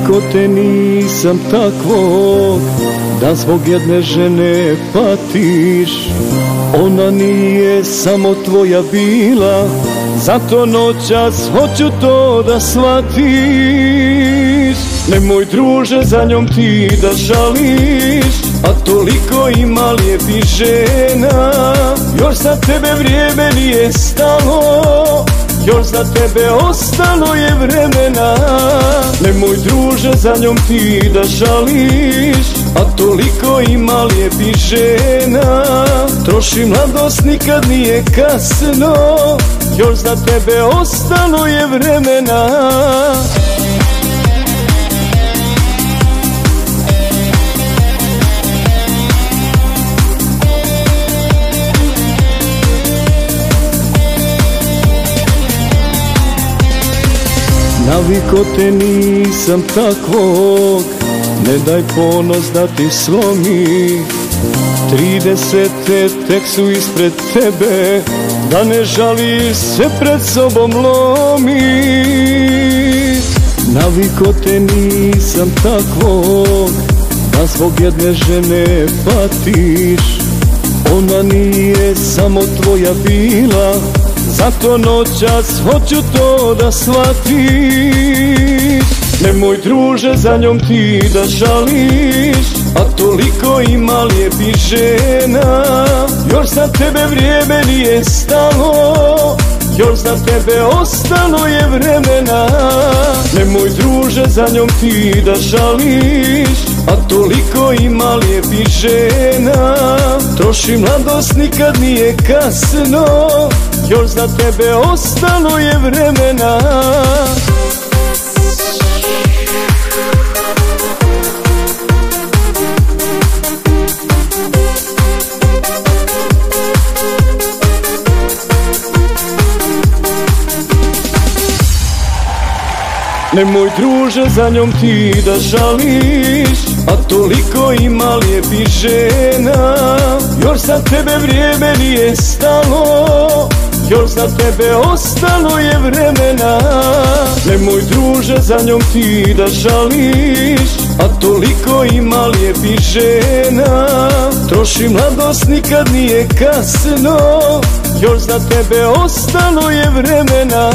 Navikao te nisam takvog da zbog jedne žene patiš. Ona nije samo tvoja bila, zato noćas hoću to da shvatiš. Nemoj druže za njom ti da žališ, a toliko ima lijepih žena. Još za tebe vrijeme nije stalo, još za tebe ostalo je vremena. Nemoj druže za njom ti da žališ, a toliko ima lijepih žena. Troši mladost, nikad nije kasno, još za tebe ostalo je vremena. Navikao te nisam takvog, ne daj ponos da ti slomi. 30 tek su ispred tebe, da ne žališ sve pred sobom lomi. Navikao te nisam takvog da zbog jedne žene patiš. Ona nije samo tvoja bila, zato noćas hoću to da shvatiš. Nemoj druže za njom ti da žališ, a toliko ima lijepih žena. Još za tebe vrijeme nije stalo, još za tebe ostalo je vremena. Nemoj druže za njom ti da žališ, a toliko ima lijepih žena. Troši mladost, nikad nije kasno, još za tebe ostalo je vremena. Nemoj druže za njom ti da žališ, a toliko ima lijepih žena. Još za tebe vrijeme nije stalo, još za tebe ostalo je vremena. Nemoj druže za njom ti da žališ, a toliko ima lijepih žena. Troši mladost, nikad nije kasno, još za tebe ostalo je vremena.